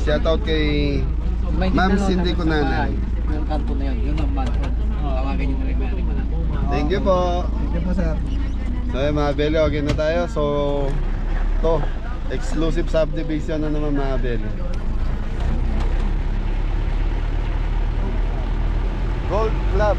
shoutout kay Ma'am Cindy Kunanan. Yung kanto na yun ang manhole. Tawagan nyo na rin may manan. Thank you po. Thank you po, sir. So mga Belly, okay na tayo. So to exclusive subdivision na naman mga Belly. Gold Club.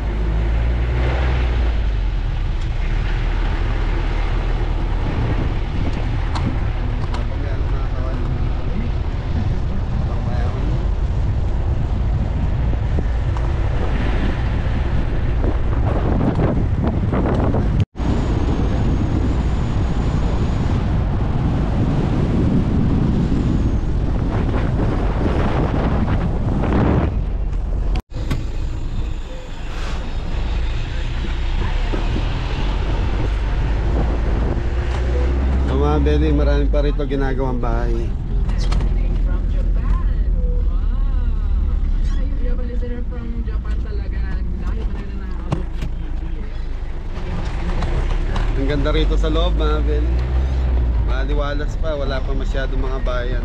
Belly, marami pa rito ginagawang bahay. Ang ganda rito sa loob mga Belly. Maliwalas pa, wala pa masyadong mga bayan.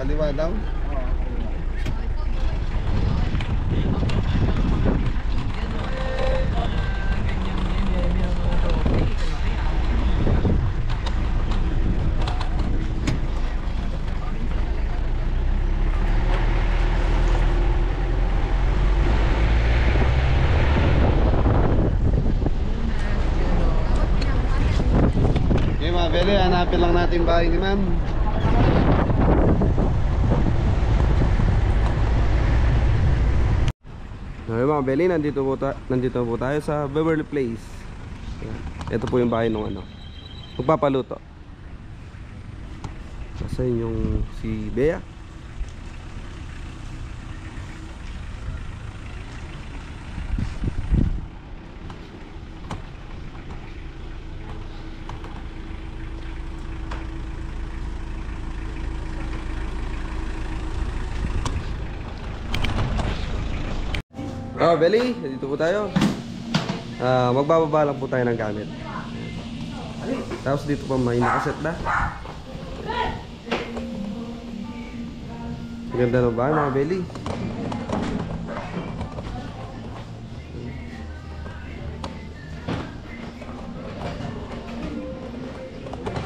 Kaliwa daw? Belly, hanapin lang natin bahay ni ma'am. Okay mga Belly, nandito po tayo sa Beverly Place. Ito po yung bahay ng magpapaluto. Nasaan yung si Bea? Oh, Belly, dito po tayo. Magbababa lang po tayo ng gamit. Tapos dito pa may nakaset na. Ganda na ba mga Belly?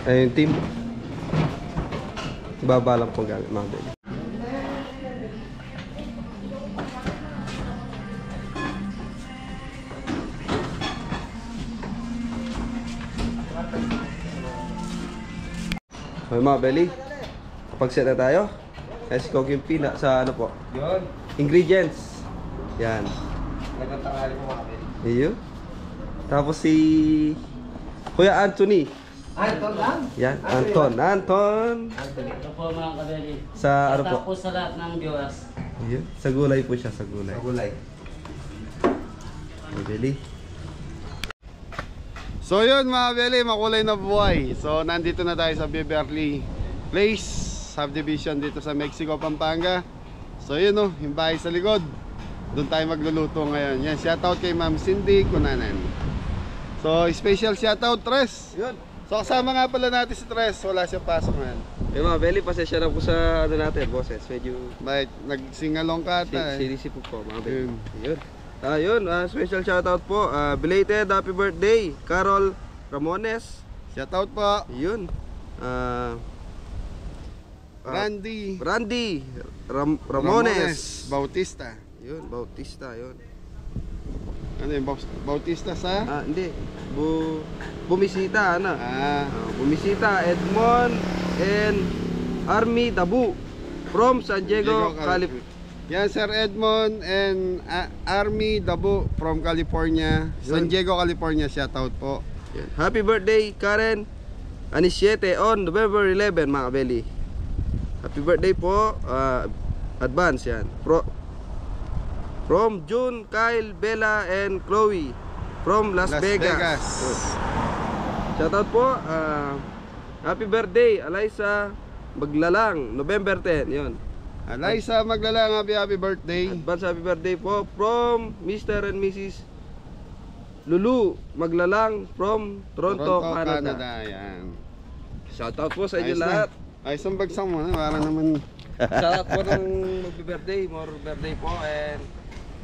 Ayun team. Baba lang po gamit mga Belly. Okay mga Belly, kapag set na tayo, let's cook yung pina sa ano po? Yun. Ingredients. Yan. Nagtanghali po mga Belly. Iyo. Tapos si Kuya Anthony. Anton lang? Yan, Anton. Anthony. Ito po mga kabeli. Sa ano po? Tapos sa lahat ng viewers. Iyo. Sa gulay po siya, sa gulay. Sa gulay. Okay, Belly. So yun mga Belly, makulay na buhay. So nandito na tayo sa Beverly Place Subdivision dito sa Mexico, Pampanga. So yun o, yung bahay sa likod. Doon tayo magluluto ngayon. Yan, shoutout kay Ma'am Cindy Kunanan. So special shoutout Tres. Yun. So kasama nga pala natin si Tres. Wala siyang pasok ngayon. Okay mga Belly, pasensya na po sa ano natin, bosses. Medyo Bakit? Nagsingalong ka ata sinisip po mga Belly. Yun. Yun, special shoutout po. Belated happy birthday, Carol Ramones. Shoutout po. Yun. Randy Ramones. Bautista. Yun, Bautista, yun. Ano yung Bautista sa? Hindi. Bumisita, ano? Bumisita. Edmond and Army Dabu from San Diego, California. Yan, Sir Edmond and Army Dabu from California. San Diego, California. Shoutout po. Yan. Happy birthday, Karen Anisiete on November 11, mga Belly. Happy birthday po. Advance yan. From June, Kyle, Bella, and Chloe from Las Vegas. Shoutout po. Happy birthday, Eliza Maglalang, November 10. Yun. Eliza Maglalang, happy birthday. Advance happy birthday po from Mr. and Mrs. Lulu Maglalang from Toronto, Canada. Yan. Shoutout po sa inyo Ayos na. lahat. Ay, isang bagsak mo na. Para naman. Shoutout po ng magbe-birthday, more birthday po, and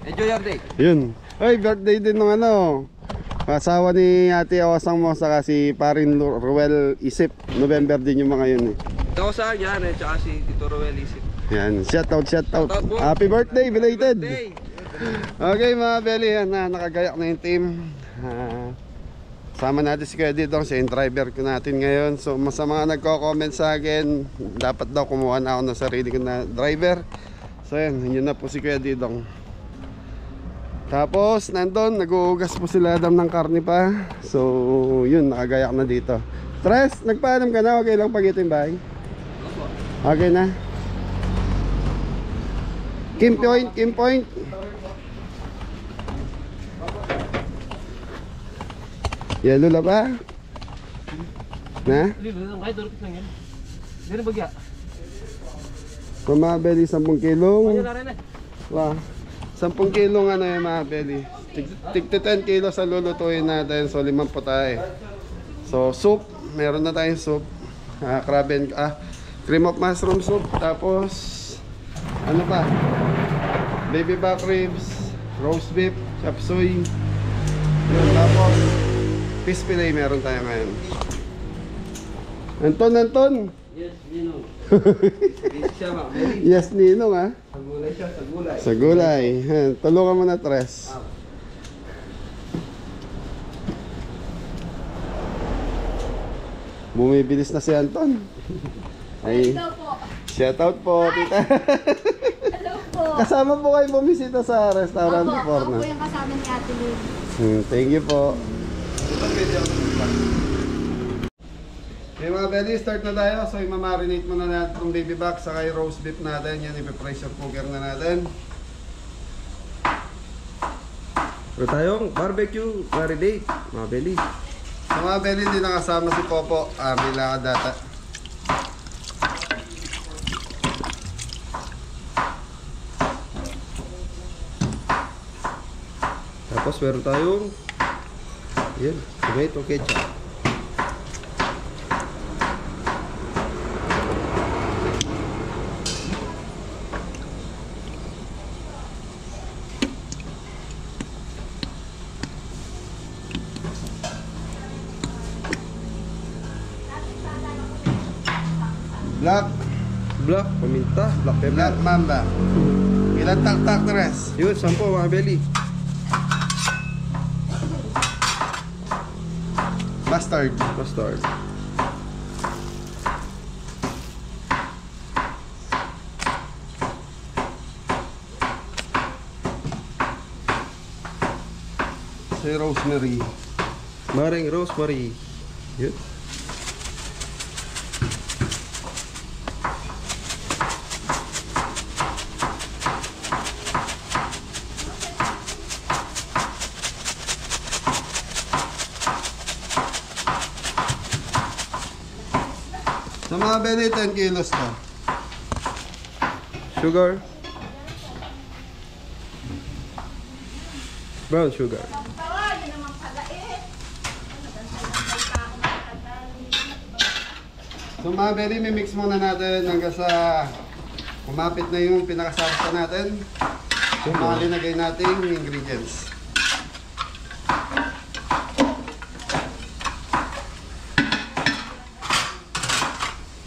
enjoy your day. Yun. Ay, birthday din ng ano. Asawa ni Ate Awasang mo saka si Parin Ruel Isip. November din yung mga yun eh. Ako sa yan, tsaka si Tito Roel Isip. Yan, shoutout. Shoutout po. Happy birthday, belated. Birthday. Okay mga belly, yan na, nakagayak na yung team. Sama natin si Kuya Didong, siya yung driver ko natin ngayon. So sa mga nagko-comment sa akin, dapat daw kumuha na ako ng sarili ko na driver. So yan, yun na po si Kuya Didong. Tapos nandun, nag-uugas po sila Adam ng karne pa. So yun, nakagayak na dito. Tres, nagpaalam ka na, okay lang pag ito yung bahay? Okay na. Kim point. Yellow na ba? Na? Kung mga belly, 10 kilong. Wow. 10 kilong ano yung mga belly. Tig 10 kilo sa lulutuin natin. So 5 po tayo. So soup, meron na tayong soup. Cream of mushroom soup. Tapos ano pa? Baby back ribs, roast beef, chop suey. Yun, tapos fish fillet meron tayo ngayon. Anton. Yes, Ninong. Siya ba? Yes, Ninong ha. Sa gulay siya, sa gulay. Sa gulay. Tulungan mo na, Tres. Bumibilis na si Anton. Ay, shoutout po, tita. Hello po. Kasama po kayo bumisita sa restaurant Opo, before ako na. po yung kasama ni Ate Lynn. Thank you po. Okay mga belly, start na tayo. So i-marinate muna natin itong baby back saka yung roast beef natin. Yan, ipi-pressure cooker na natin. Meron tayong barbecue marinade, mga belly. Sa mga belly, hindi nakasama si Popo. May lakad data. Tapos meron tayong yan, tomato ketchup. Black paminta, black pepper. Black mamba. Ilan tak-tak na res? Yun, 10 mga belly. Mustard. Si rosemary. Maring rosemary. Yun. Sa mga belly, 10 kilos to. Sugar. Brown sugar. So mga belly, mimix muna natin hanggang sa kumapit na yung pinakasarsa natin. So mga linagay nating ingredients.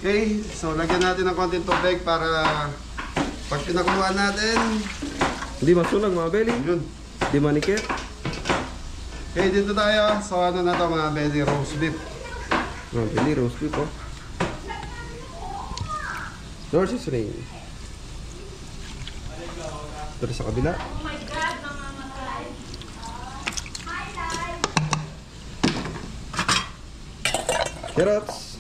Okay, so lagyan natin ng konting tubig para pag pinakuluan natin, Hindi masunog mga belly. yun. Hindi manikit. Okay, dito tayo. So ano na to mga belly, roast beef. Mga belly, roast beef po. Door seasoning. Pero sa kabila. Carrots.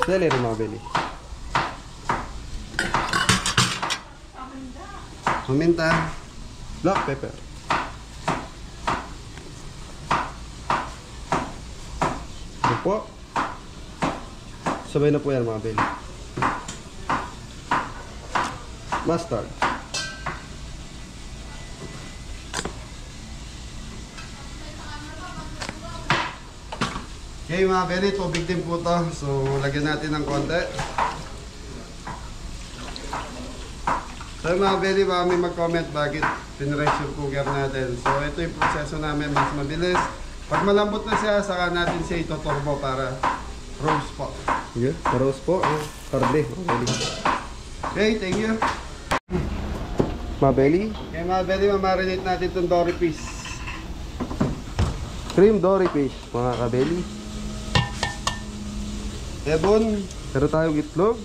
Celery mga belly. Paminta. Black pepper. Ito po. Sabay na po yan mga belly. Mustard. Okay mga belly, tubig din po to. So lagyan natin ng konti. So mga belly, baka may mag-comment bakit pinressure cooker natin. So ito yung proseso namin, mas mabilis. Pag malambot na siya, saka natin siya ito-turbo para roast po. Yeah, roast po. Karne. Okay, thank you. Mga belly. Okay mga belly, mamarinate natin itong dory fish. Cream dory fish, mga kabeli. Ebon. Pero tayong itlog.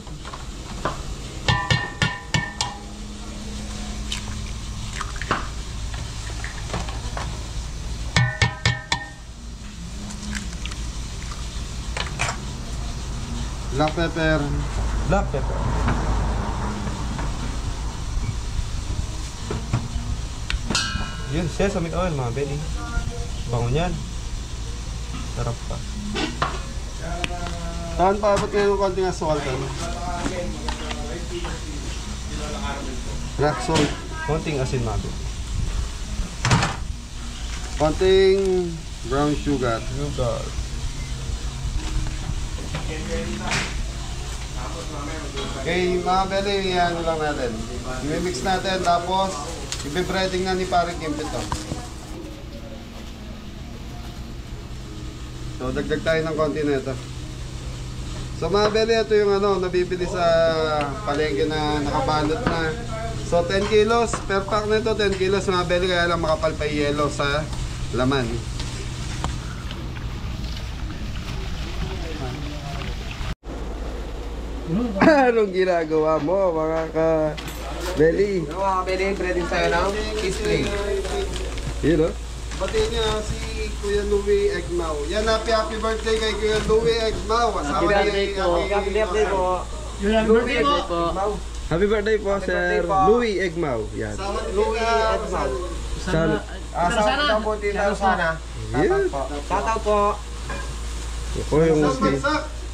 Black pepper. Black pepper. Yun, sesame oil mga belly. Bango niyan. Sarap pa. Saan pa abot ngayon ng konting asukal ka? Black salt. Konting asin mga belly. Konting brown sugar. Sugar. Okay, mga belly, ano lang natin. I-mix natin, tapos i-breading na ni Paring Kimpit to. So, dagdag tayo ng konti na ito. So, mga belly, ito yung ano, nabibili sa palengke na nakabalot na. So, 10 kilos. Per pack na ito, 10 kilos mga belly, kaya lang makapal pa yellow sa laman. Anong ginagawa mo mga ka-belly? Ano mga kabeli, ready sa'yo ng kiss tray. Yun o. Pati niya si Kuya Louie Egmao. Yan, happy birthday kay Kuya Louie Egmao. Happy birthday po. Happy birthday po. Happy birthday po. Happy birthday po, Happy Sir birthday po. Louie Egmao. Yan. Louie Edmao. Sana. Sa po dito sana. Yeah. Tataw po. Ito yung Bagsak!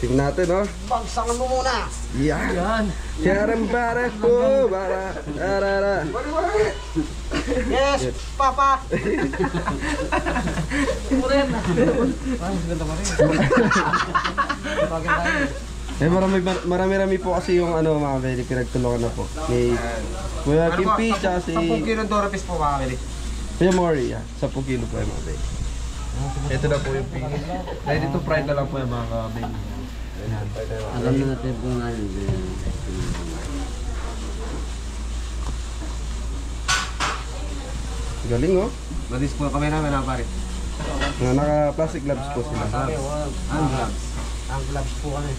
tingnan natin, no? Bagsakan mo muna. Yan. Karen para ko. Para. Arara. Yes, Papa. Marami po kasi yung ano mga belly, pinagtulungan na po. Ni Kuya Kimpi, tsaka si 10 kilo Dorapis po mga kabeli. Kuya Mori. 10 kilo po yung mga belly. Ito na po yung pingin. Ready to fry na lang po yung mga belly. Alam na natin po nga yun. Galing, oh. Madis po kami namin na pare. Naka-plastic gloves po sila. Ang gloves. Ang gloves po kami.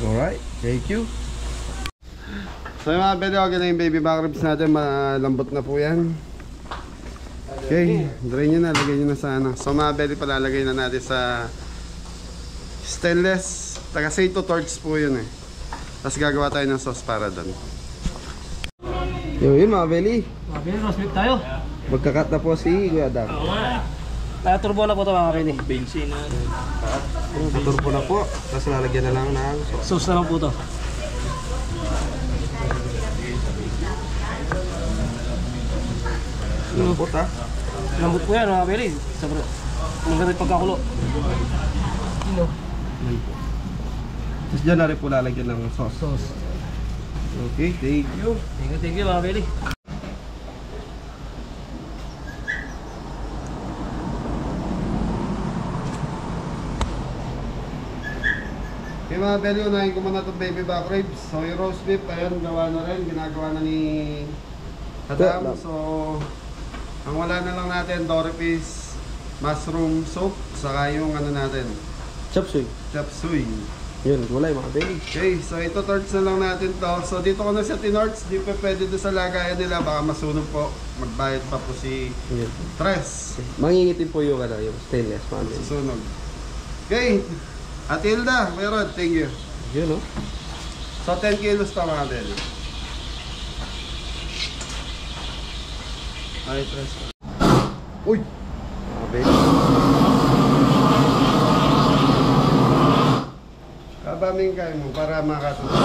Alright, thank you. So yung mga belly, okay na yung baby back ribs natin. Malambot na po yan. Okay, drain nyo na. Lagay nyo na sa ano. So mga belly, palalagay na natin sa stainless. Taga-Sato torch po yun eh. Tapos gagawa tayo ng sauce para doon. Yun mga belly. Mga Beli, roast beef tayo. Magkakat na po si Kuya Dam. Turbo na po ito mga Beli. Bensin na. Turbo na po. Tapos lalagyan na lang ng sauce. Sauce na lang po ito. Lambot ha. Lambot po yan mga Beli. Maganda yung pagkakulo. Tapos dyan na rin po lalagyan ng sauce. Okay, thank you. Thank you mga Beli. Okay mga belly, unahin ko muna itong baby back ribs. So yung roast beef, ayun, gawa na rin. Ginagawa na ni Adam. So ang wala na lang natin, dory fish, mushroom soup, saka yung ano natin, Chop suey. chop suey. Yun, gulay mga belly. Okay, so ito torch na lang natin to. So dito ko na siya tinorch, di pa pwede doon sa lagayan nila, baka masunog po. Magbayad pa po si Yun. Tres. Mangingitim po yung, ano, yung stainless mga belly. Susunog. Okay, Atilda, meron, thank you. Yun, no? So 10 kilos pa mga belly. Ay, Tres. Uy! Mga belly. Kabaming kayo mo para makatulog.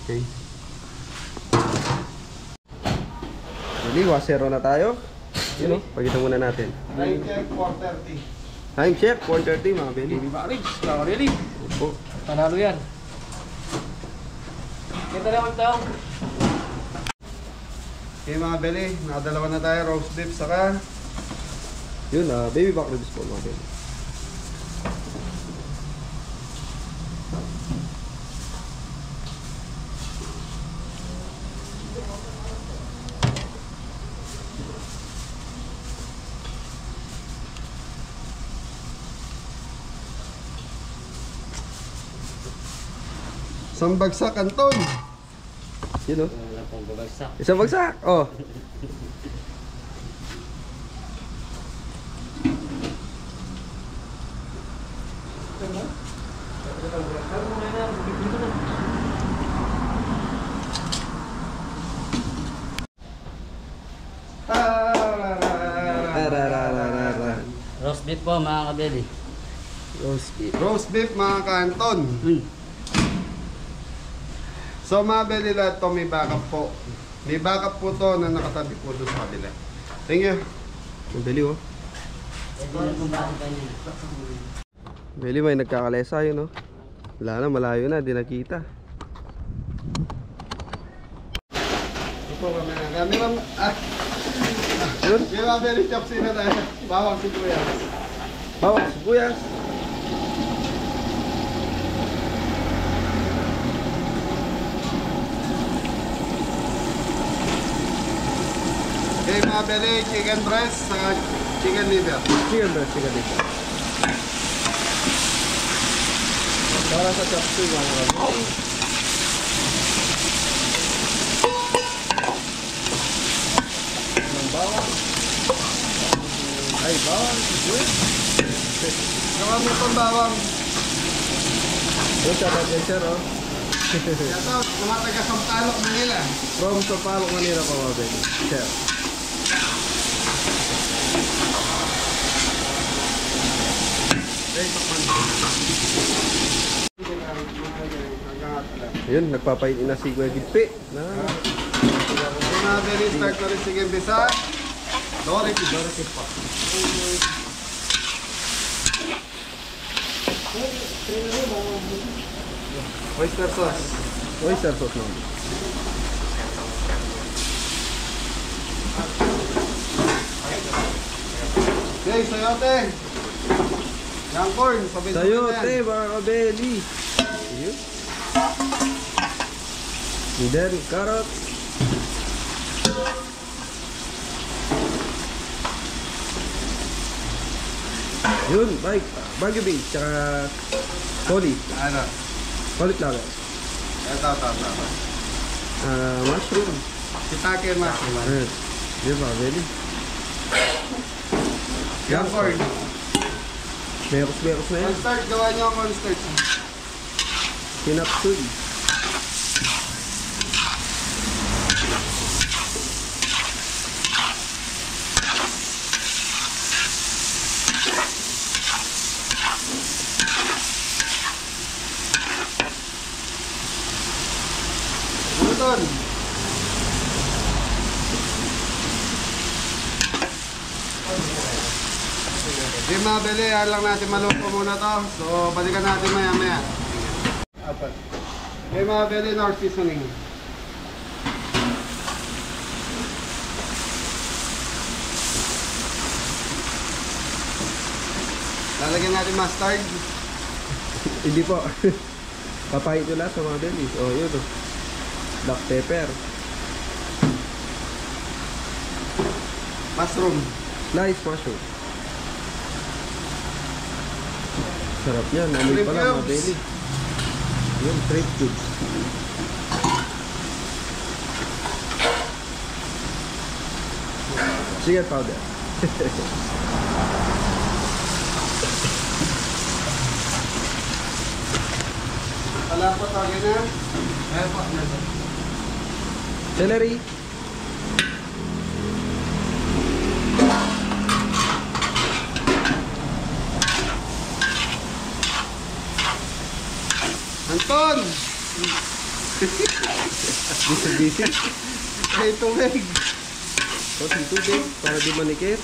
Okay. Bili, 1-0 na tayo. Yun o, pagkita muna natin. Time check 4:30. Time check, 4:30 mga Beli. Baby Barrage, kakabeli. Opo. Panalo yan. Kita naman tayo. Okay mga Beli, nakadalawa na tayo. Roast beef saka Yun, baby back ribs po mga Beli. isang bagsak, Anton. Yun o. Wala pong babagsak. Isang bagsak. Oh. Tararararara. Roast beef po mga kabeli. Roast beef. Roast beef mga ka-Anton. So mga Beli, lahat to may backup po. May backup po to na nakatabi po doon sa kabila. Thank you. Yung Beli oh. Beli, may nagkakalesa yun oh. Wala na, malayo na, di nakita. Ito po kami na. Kami ma'am. Yun. May mga Beli chops na tayo. Bawang si Kuya. Bawang sibuyas. Okay mga Beli, chicken breast saka chicken liver. Chicken breast, chicken liver. Para sa chop suey mga kapatid. Ng bawang. Ay, bawang. Sibuyas. Saka mo itong bawang. Yung shout out yan sir oh. Ito, tumatagas ang talok nila. From Sopalok, Manila pa mga kapatid. Sir. Ayun, nagpapain na si Kuya Gidpi. Na. Mga Beli, start na rin chicken bisa. Dorek pa. Oyster sauce. Oyster sauce naman. Okay, sayote. Yang corn, sabay-sabay na Sayote yan. mga kabeli. Ayun. And then, carrots. Yun, bagyo beans, tsaka solid. Ano? Solid lang. Ito. Mushroom. Sitake mushroom. Ayun. Yun mga kabeli. Yang corn. Meros na yan. Cornstarch, gawa nyo ang cornstarch. Pinapsul. Ano doon? Di mga Beli, lang natin maluto muna to. So, balikan natin maya-maya. Apat. Okay mga Beli, North seasoning. Lalagyan natin mustard. Hindi po. Papahit nyo lahat sa mga belis. O, yun o. Black pepper. Mushroom. Slice mushroom. Sarap yan. Amoy Shrimp pala mga cubes. beli. Yun, shrimp cubes. Chicken powder. Kalapot lagi na. Ayan po. Celery. Anton! Busy. Ay, tubig. Konting tubig para di manikit.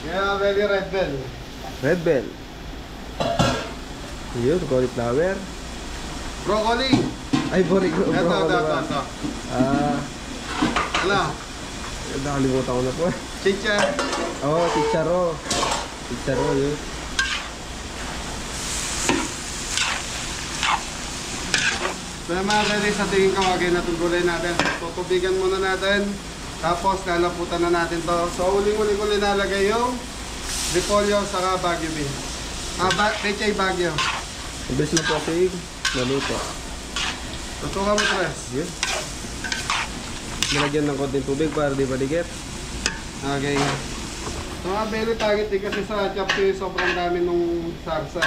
Kaya very red bell. Red bell. Yun, cauliflower. Broccoli. Ay, broccoli Ito. ba? Ano? Nakalimutan ko na po. Chicha. Oh, chicharo. Chicharo, yun. So yung mga ready sa tingin kawagay na gulay natin. Tutubigan muna natin. Tapos lalaputan na natin to. So uling-uling ko linalagay yung repolyo saka bagyo bean. Pechay bagyo. Mabilis na po kasi maluto. Tutukan mo tres. Yun. Nilagyan ng konting tubig para di maligit. Okay. So mga belly target din kasi sa chop suey sobrang dami nung sarsa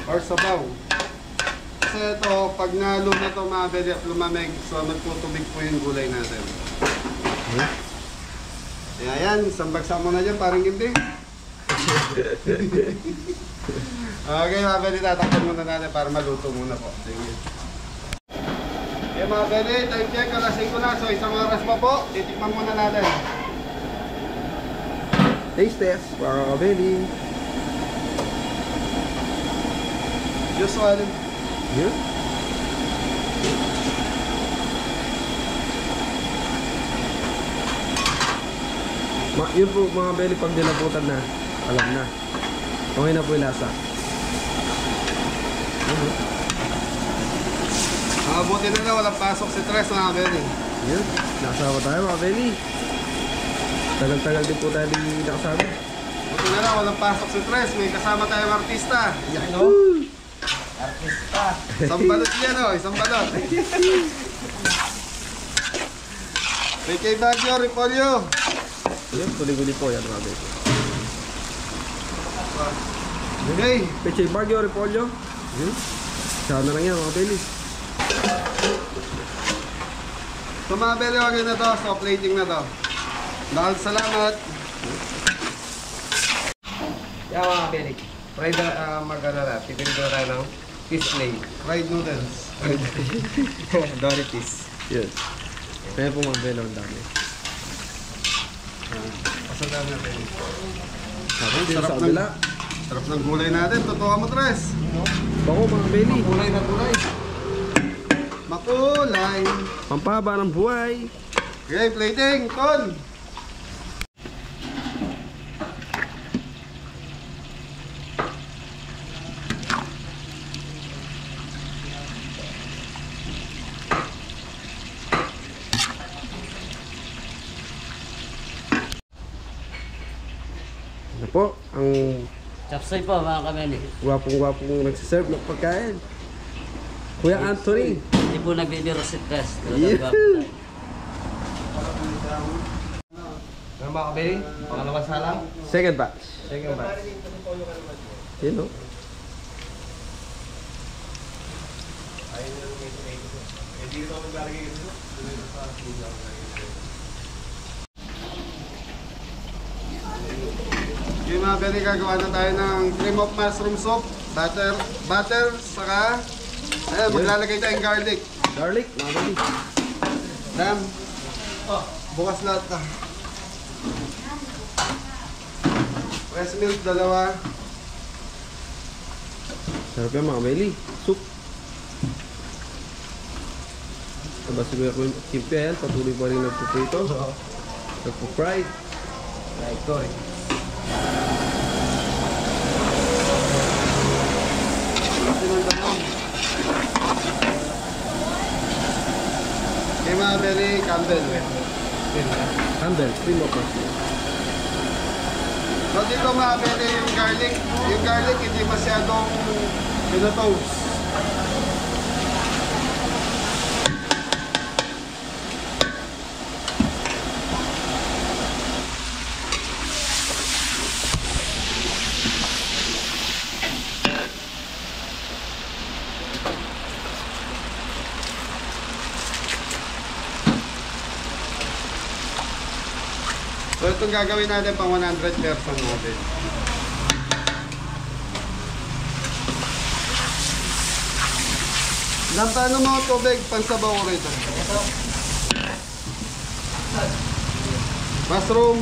or sabaw. Kasi ito, pag nalo na ito mga belly at lumamig, so nagtutubig po yung gulay natin. Kaya yan, isang bagsak mo na dyan, parang hindi. Okay mga belly, tatakpan muna natin para maluto muna po. Sige. Okay mga belly, time check, alas 5 na, so isang oras pa po, titikman muna natin. Taste test para KABELLY. Usual. Yun. Yun po mga belly, pag nilaputan na, alam na. Okay na po yung lasa. Buti na na, walang pasok si Tres mga belly. Yun. Nakasama tayo mga belly. Tagal-tagal din po tayo nakasama. Buti na na, walang pasok si Tres. May kasama tayong artista. Artista. Isang balot yan o, isang balot. May kay Bagyo, Repolyo. Yun, tuloy-guli po yan mga belly. Okay. Pechay bagyo, repolyo. Yun. Saan na lang yan mga belly. So mga belly, wag na to. So plating na to. Dahil salamat. Yan mga Belly. Fried mag-alala. Pipili ko tayo ng fish play. Fried noodles. Doritos. Yun. Kaya po mga belly ang dami. Pasalan natin. Tapos dito Sarap sa ng- kabila. Sarap ng gulay natin. Totoo mo, Tres. Bako mga belly. Kulay na kulay. Makulay. Pampaba ng buhay. Okay, plating. Ton. Ano po, ang Chapsoy po mga KABELLY. gwapong-gwapong nagsiserve ng pagkain. Kuya Anthony. Hindi po nagbibiro si Tres. Yeah. Ano mga Belly? Pangalawang salang? Second batch. Second batch. Yun no? Okay mga belly, gagawa na tayo ng cream of mushroom soup. Butter, saka maglalagay tayong garlic. Garlic, mga belly. Dam. Bukas lahat na. Fresh milk, 2. Sarap yan mga belly. Soup. Diba si Kuya Kimpi yan, patuloy pa rin nagpuprito. Nagpupry. Like ko eh. Okay mga belly, Campbell. Campbell, cream of mushroom. So dito mga belly, yung garlic hindi masyadong pinotoast. So itong gagawin natin pang 100 person natin. Dampano mo tubig, pansabaw ko rito. Mushroom.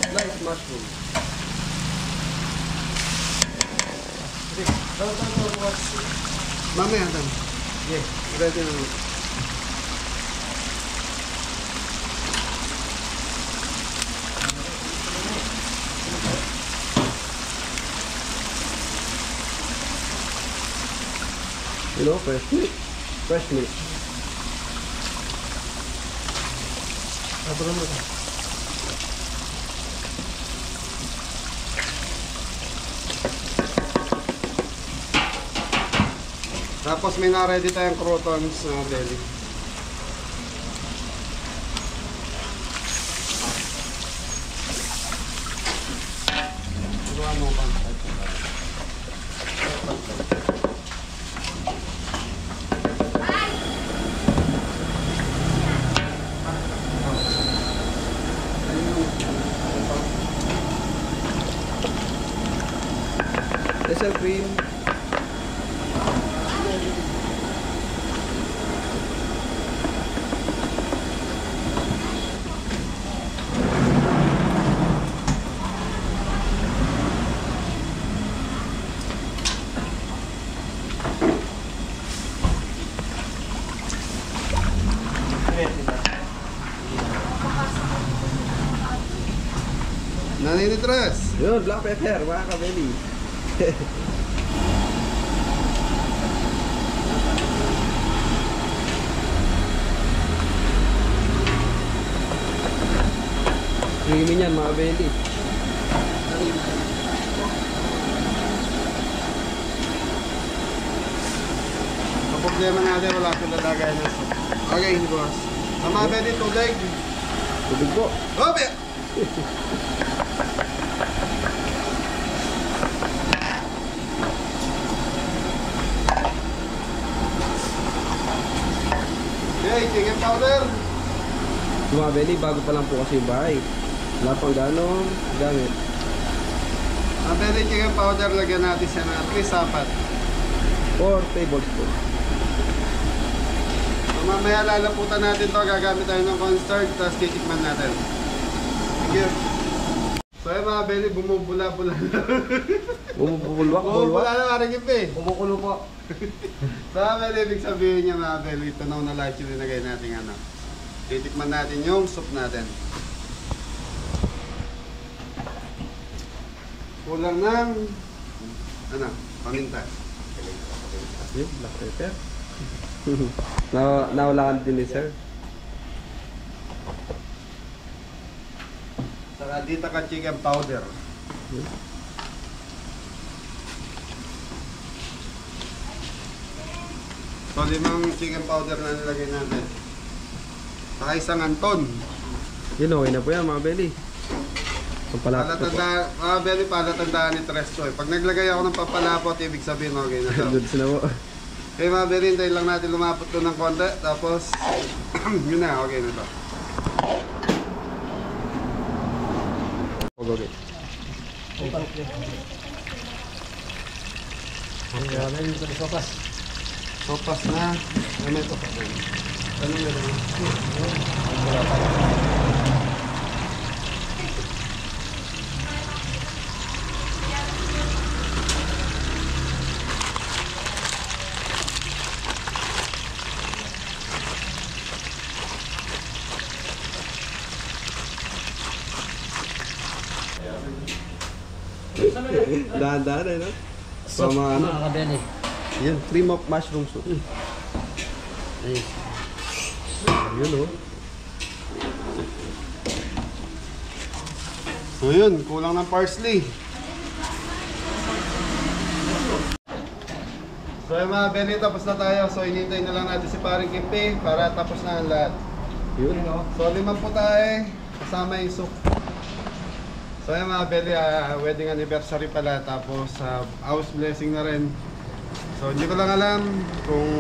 Slice mushroom. Mamaya dan. Yeah. Ready na. You know, fresh milk. Fresh milk. Tapos may na-ready tayong croutons na belly. Gawa mo pa. Special cream. Naninitras. Yun, black pepper, mga kabeli. Creamy niyan, mga kabeli. Ang problema natin, wala akong lalagay na. Okay, boss. Tama ba din tubig? Tubig po. Ope! Okay, chicken powder. Mga kabeli, bago pa lang po kasi yung bahay. Wala pang gano'ng gamit. Ang pwede chicken powder, lagyan natin siya na at least 4. 4 tablespoon. So, mamaya lalaputan natin to, gagamit tayo ng cornstarch, tapos titikman natin. Thank you. So yung mga belly, bumubula-bula na. Bumubulwak, Bumubula na parang gipi. Kumukulo po. So mga belly, ibig sabihin niya mga belly, tunaw na lahat yung linagay natin ano. Titikman natin yung soup natin. Kulang ng ano, paminta. Yung black pepper. Nawalaan din ni sir. Saka dito ka chicken powder. So 5 chicken powder na nilagay natin. Saka 1 anton. Yun, okay na po yan mga belly. Palatandaan, mga belly, palatandaan ni Tresto eh. Pag naglagay ako ng papalapot, ibig sabihin okay na to. Goods na po. Okay mga belly, hintayin lang natin lumapot to ng konti. Tapos, yun na, okay na to. Okay. Sopas na. Ano may sopas na? Ano may lang? Dahan-dahan eh, no? Sama ano? Mga kabeli. Yan, cream of mushroom soup. Yun, oh. So yun, kulang ng parsley. So yung mga belly, tapos na tayo. So hinintay na lang natin si Paring Kimpi para tapos na ang lahat. Yun. So 5 po tayo, kasama yung soup. So yung mga belly, wedding anniversary pala, tapos house blessing na rin. So hindi ko lang alam kung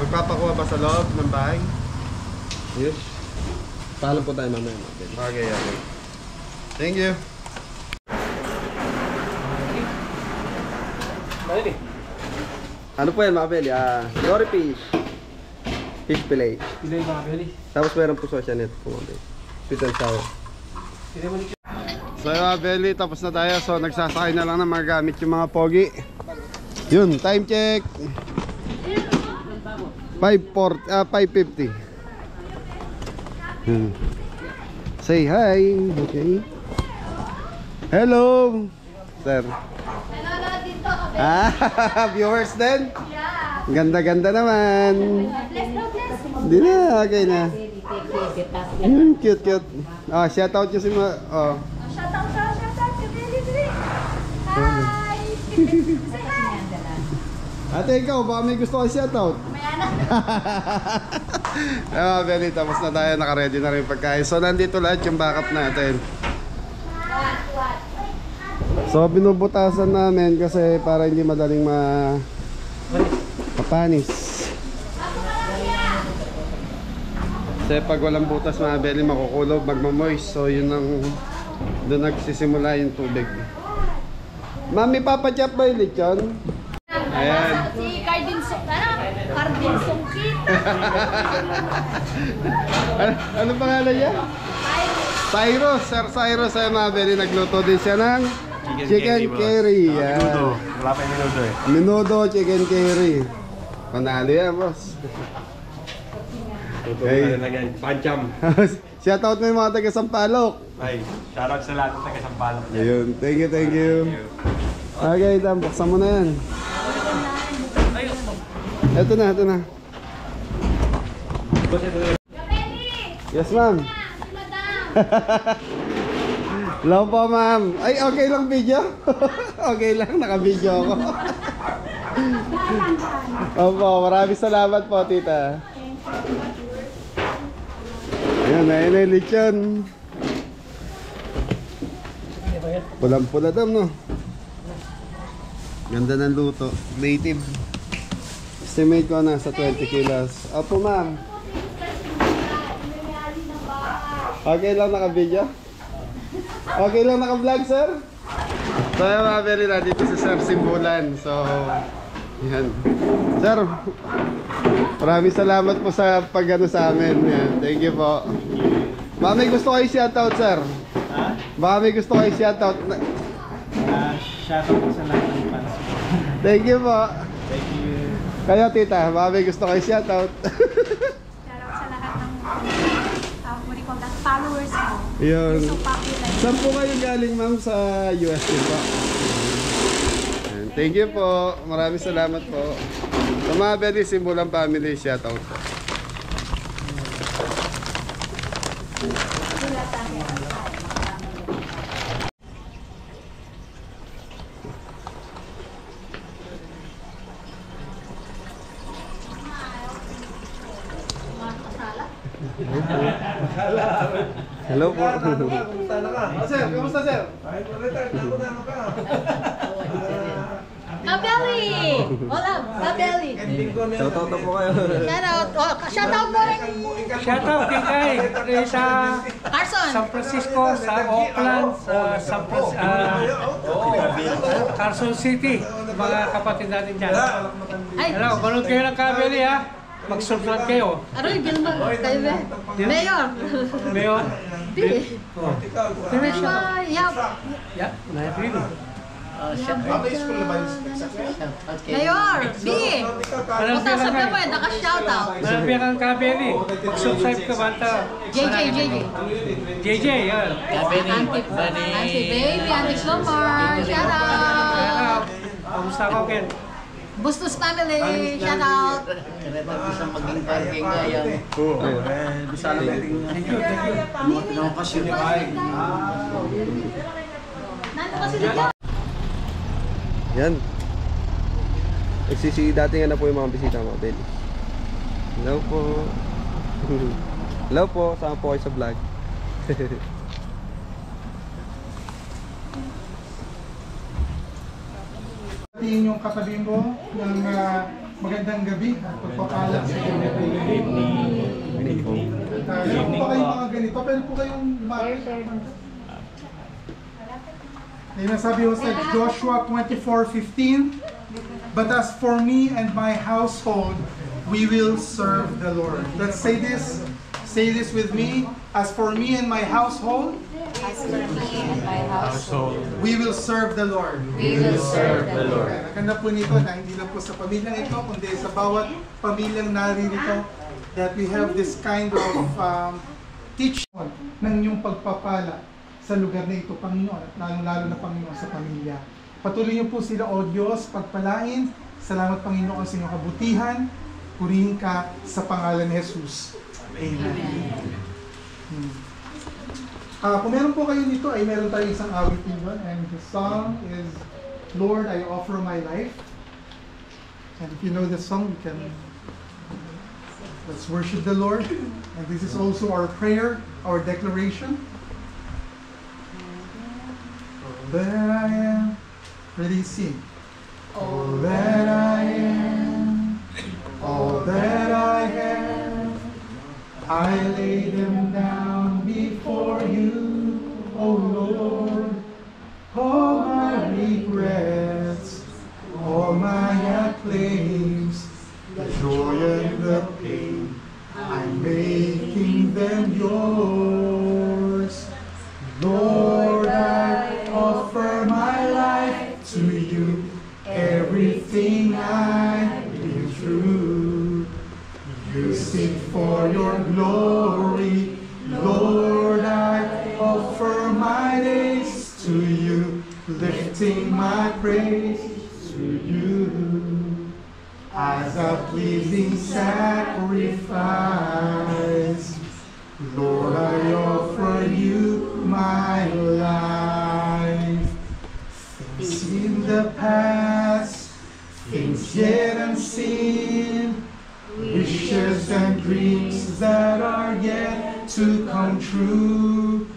magpapakuha ba sa loob ng bahay. Yun. Paalam po tayo mamaya mga belly. Okay, okay. Thank you. Kabeli. Ano po yan mga Belly? Dory fish. Fish fillet. Pilay mga Belly. Tapos meron po sauce yan ito po mga Belly. Sweet and sour. Pilay mo ni So mga belly, tapos na tayo. So nagsasakay na lang ng mga gamit yung mga pogi. Yun, time check. 5:50. Say hi. Okay. Hello. Sir. Hello, dito ako. Viewers din? Yeah. Ganda-ganda naman. Bless, no, bless. Hindi na, okay na. Cute. Shout out nyo si Shout out, Kabeli. Hi. Say hi. Ate, ikaw, baka may gusto kayo shout out. May anak. Belly, tapos na tayo, naka-ready na rin pagkain. So nandito lahat yung backup natin. What? So binubutasan namin kasi para hindi madaling mapanis. Kasi pag walang butas mga belly, makukulog, magmamoist. So yun ang doon nagsisimula yung tubig. Mami, papachap ba yung lechon? Ayan. Si Cardin Sungkit. Ano pangalan niya? Cyrus. Sir Cyrus ay mga belly, nagluto din siya ng chicken curry. Minudo. Wala pa yung minudo eh. Minudo, chicken curry. Panalo yan, boss. Hey. Pancham. Shoutout mo yung mga taga Sampaloc. Ay, shoutout sa lahat ng taga-Sampaloc. Ayun, thank you. Okay, Dan, buksan mo na yan. Ito na. Yes, ma'am. Hello po, ma'am. Ay, okay lang video? Okay lang, naka-video ako. Opo, maraming salamat po, tita. Ayan, ayun yung lechon. Pulang-pula daw, no? Ganda ng luto. Native. Estimate ko nasa 20 kilos. Opo, ma'am. Okay lang naka-video? Okay lang naka-vlog, sir? So, yung mga very na dito si Sir Simbulan. So, yan. Sir, maraming salamat po sa pag-ano sa amin. Yan. Thank you po. Baka may gusto kayo shoutout, sir? Ha? Baka may gusto kayo shoutout. Shoutout po sa lahat ng fans. Thank you po. Thank you. Kayo, tita, baka may gusto kayo shoutout. Shoutout sa lahat ng followers mo. Yun. So popular. Saan po kayo galing, ma'am, sa US din po? Ayan, thank you po. Maraming salamat po. Sa mga very Simbulan family, shoutout po. Hello po. Sir, kamusta, sir? Kabeli! Hola, Kabeli! Shoutout na po kayo. Shoutout! Oh, shoutout mo rin! Shoutout kay Kai sa Carson! San Francisco, sa Oakland, sa Carson City. Mga kapatid natin dyan. Ay! Hello, manood kayo ng Kabeli ha. Mag-subscribe kayo. Aroy, Gilman! Kayo ba? Mayor! Mayor. Di! Yap! Yeah, naipili. Mayor! B! Punta sa mo eh, naka-shoutout! Malapit kang Kabeli. Mag-subscribe ka banta. JJ, yan. Auntie Baby, Auntie Slumber, shoutout! Kamusta ka, Ken? Bustos family, shoutout! Bisa maging parking nga yan. Bisa lang natin pinakakasyon ni Kai. Nandito kasi dito! Yan. Dati nga na po yung mga bisita mga belly. Hello po. Hello po, sama po kayo sa vlog. Tingin yung katabi mo ng magandang gabi at pagpapala sa inyo. Meron po ba kayong mga ganito? Pero po kayong may nasabi ko sa Joshua 24:15. But as for me and my household, we will serve the Lord. Let's say this. Say this with me. As for me and my household, As for me and my household, we will serve the Lord. we will serve the Lord. Ang ganda po nito na hindi lang po sa pamilyang ito, kundi sa bawat pamilyang naririto, that we have this kind of teaching ng inyong pagpapala sa lugar na ito, Panginoon, at lalo-lalo na Panginoon sa pamilya. Patuloy niyo po sila, O Diyos, pagpalain. Salamat, Panginoon, sa inyong kabutihan. Purihin ka sa pangalan ni Jesus. Amen. Kung meron po kayo nito, ay meron tayo isang awitin doon. And the song is, Lord, I offer my life. And if you know the song, you can, let's worship the Lord. And this is also our prayer, our declaration. All that I am, ready, sing. All that I am, all that I have, I lay them down before you, O Lord. All my regrets, all my acclaims, the joy and the pain, I'm making them yours. Lord, I offer my life to you, everything I've been through. Use it for your glory. Lord, I offer my days to you, lifting my praise to you as a pleasing sacrifice. Lord, I offer you my life. Things in the past, things yet unseen, wishes and dreams that are yet to come true.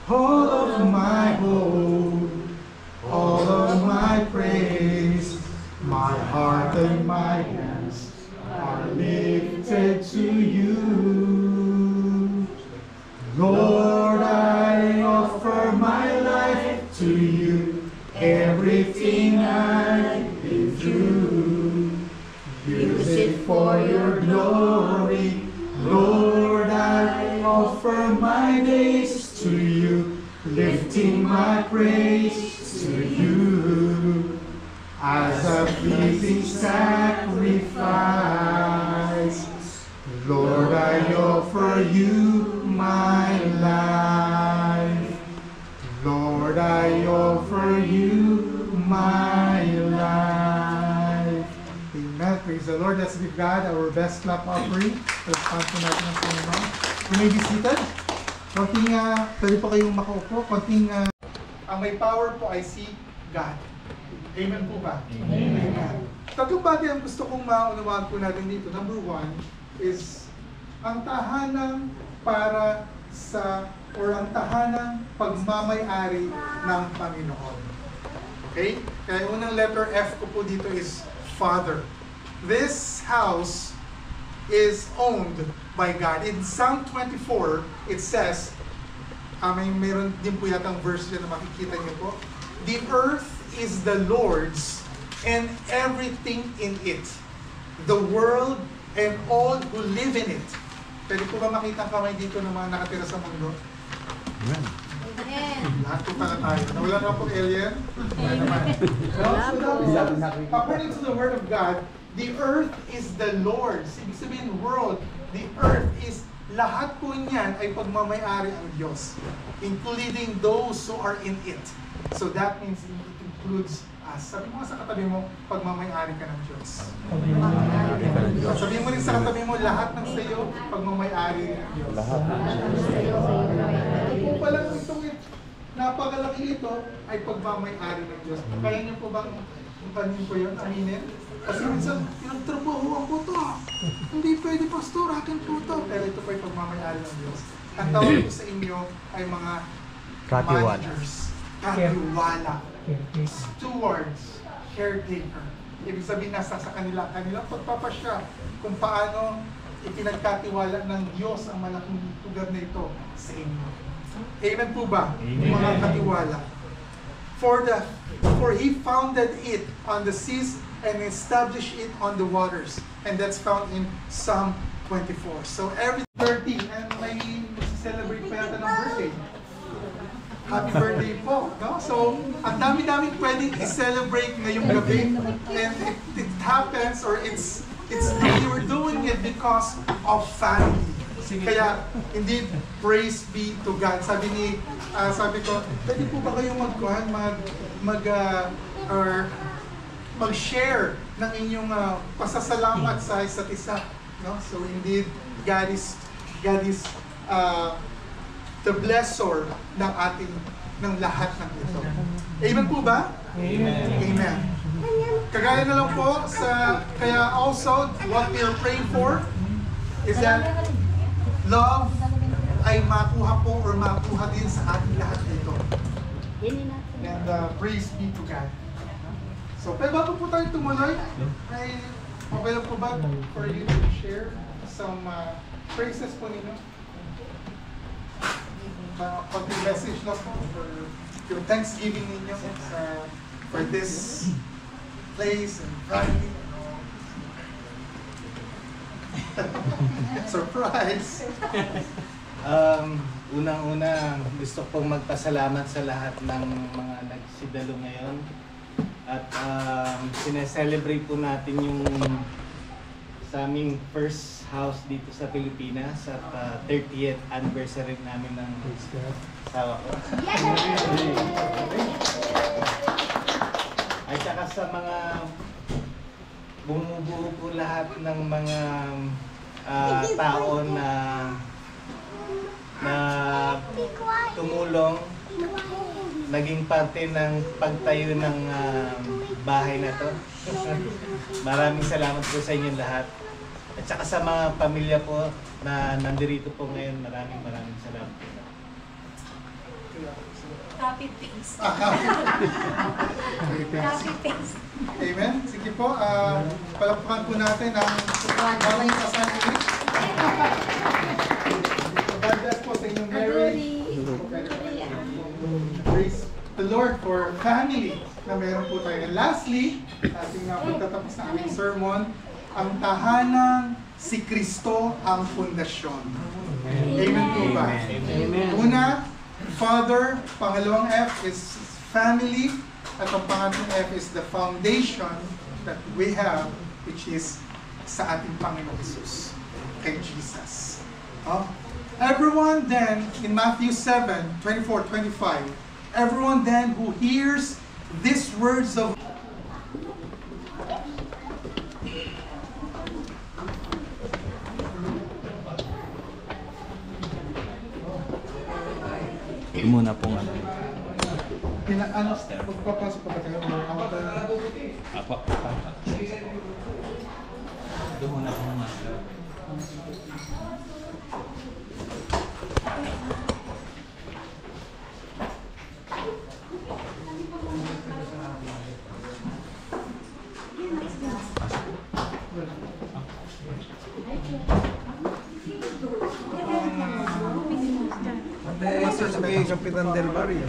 All of my hope, all of my praise, my heart and my hands are lifted to you. Lord, I offer my life to you, everything I've been through. Use it for your glory. Lord, I offer my days to you, lifting my praise to you as a pleasing sacrifice. Lord, I offer you my life. Lord, I offer you my life. Amen. Praise the Lord. Let's give God our best clap offering. Response po natin ang Panginoon. You may be seated. Konting, pwede po kayong makaupo. Konting, ang may power po ay si God. Amen po ba? Amen. Tatlong bagay ang gusto kong maunawaan po natin dito. Number one is ang tahanang para sa, or ang tahanang pagmamay-ari ng Panginoon. Okay? Kaya unang letter F ko po dito is Father. This house is owned by God. In Psalm 24, it says, mayroon din po yatang verse dyan na makikita niyo po, the earth is the Lord's and everything in it, the world and all who live in it. Pwede po ba makita ang kamay dito ng mga nakatira sa mundo? Amen. Lahat po pala tayo. Nawala na po alien? Wala naman. According to the Word of God, the earth is the Lord's. Ibig sabihin, world, the earth is, lahat po niyan ay pagmamayari ang Diyos, including those who are in it. So that means it includes us. Sabi mo sa katabi mo, pagmamayari ka ng Diyos. Sabi mo rin sa katabi mo, lahat ng sayo, pagmamayari ng Diyos. Lahat ng sayo. Ito po pala itong napakalaki ito ay pagmamayari ng Diyos. Kaya niyo po bang panin po yun? Aminin? Kasi minsan, pinagtrabahoan ko to. Hindi pwede, pastor, akin po to. Pero ito po ay pagmamayari ng Diyos. Ang tawag ko sa inyo ay mga managers. Katiwala. Stewards. Caretaker. Ibig sabihin, nasa sa kanilang pagpapasya kung paano ipinagkatiwala ng Diyos ang malaking lugar na ito sa inyo. Amen po ba? Amen. Mga katiwala. For he founded it on the seas and establish it on the waters. And that's found in Psalm 24. So every 30, and may celebrate pa yata ng birthday. Happy birthday po, no? So, ang dami-daming pwedeng i-celebrate ngayong gabi. And it happens, or you're doing it because of family. Kaya, indeed, praise be to God. Sabi ko, pwede po ba kayong mag-share ng inyong pasasalamat sa isa't isa, no? So indeed, God is the blessor ng lahat ng ito. Amen po ba? Amen. Amen. Kagaya na lang po kaya also what we are praying for is that love ay makuha po or makuha din sa ating lahat dito. And praise be to God. So, pero bago po tayo tumuloy, ay okay lang po ba for you to share some praises po ninyo? Konting message na po for your Thanksgiving ninyo for this place and family. Surprise! Unang-una, gusto kong magpasalamat sa lahat ng mga nagsidalo ngayon. At sineselebrate po natin yung sa aming first house dito sa Pilipinas at 30th anniversary namin ng asawa ko. At saka sa mga bumubuo po lahat ng mga tao na tumulong, naging parte ng pagtayo ng bahay na to. Maraming salamat po sa inyong lahat. At saka sa mga pamilya po na nandirito po ngayon, maraming salamat po. Happy face. Happy face. Amen. Sige po, palakpakan po natin ang bawang kasama. God bless po sa inyong marriage. Praise the Lord for family na meron po tayo. And lastly, ating pagtatapos na aming sermon, ang tahanang si Kristo ang pundasyon. Amen po ba? Amen. Una, Father, pangalawang F is family, at ang pangatlong F is the foundation that we have, which is sa ating Panginoon Jesus, kay Jesus. Everyone then, in Matthew 7:24-25, everyone then who hears these words of muna pong ano. magpapasok pa ba tayo? Apo. Doon muna pong master. Eso sabi kay Kapitan Del Barrio.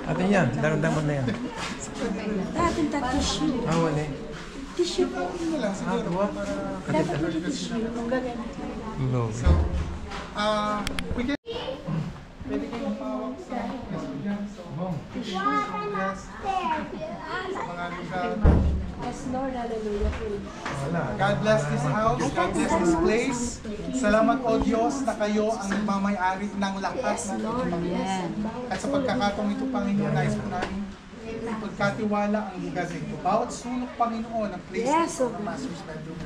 Ate yan, daron-daron na yan. Dapat ta tissue. Wala. Tissue po. Siguro para Dapat may tissue. Kung gagana. No. So, we can pwede kayong mawag sa message. So, yes. Mga lugar. Yes, Lord, hallelujah. God bless this house. God bless this place. Salamat o Diyos na kayo ang nagmamayari ng lahat ng ito, Panginoon. At sa pagkakataong ito, Panginoon, nais po namin ipagkatiwala ang lugar nito. Bawat sulok, Panginoon, ang place nito ng Master's Bedroom.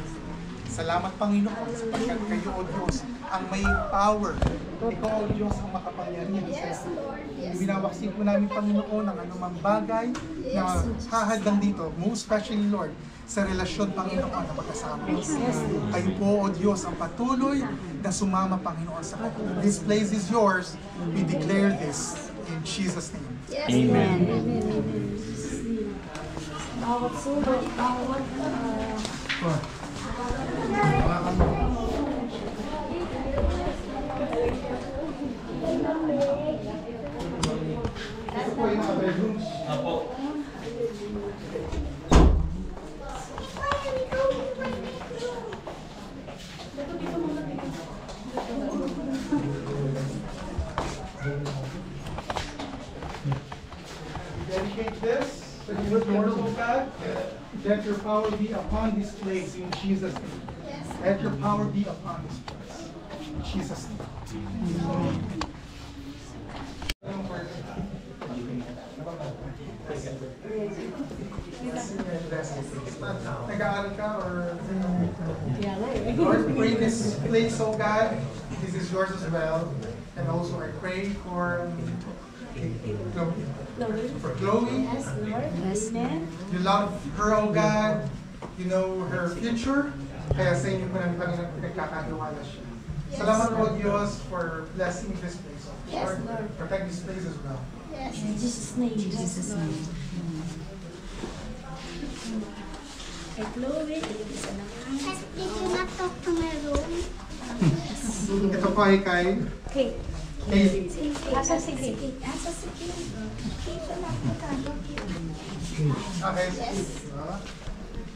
Salamat, Panginoon, sapagkat kayo, O Diyos, ang may power. Ikaw, O Diyos, ang makapangyarihan sa ibinawaksik po namin, Panginoon, ang anumang bagay na hahadang dito, most especially, Lord, sa relasyon, Panginoon, na magkasama. Kayo po, O Diyos, ang patuloy na sumama, Panginoon, sa kanila. This place is yours. We declare this in Jesus' name. Amen. Bawat sulok, bawat po yung mga bedrooms. Apo. Dedicate this to the good Lord, O God. Let your power be upon this place in Jesus' name. Let your power be upon this place in Jesus' name. Nag-aaral ka or? Lord, pray this place, oh God. This is yours as well. And also I pray for Chloe. Yes, ma'am. You love her, oh God. You know her future. Kaya sa inyo po ng Panginoon pinagkakatiwala siya. Salamat po Diyos for blessing this place. Oh Yes, Lord. Protect this place as well. Yes, in Jesus' name. Jesus' name. Kay Chloe, isa naman. Did you not talk to my room? Ito po ay kay Kate. Kate. Asa si Kate? Asa si Kate? Kate na po. Okay.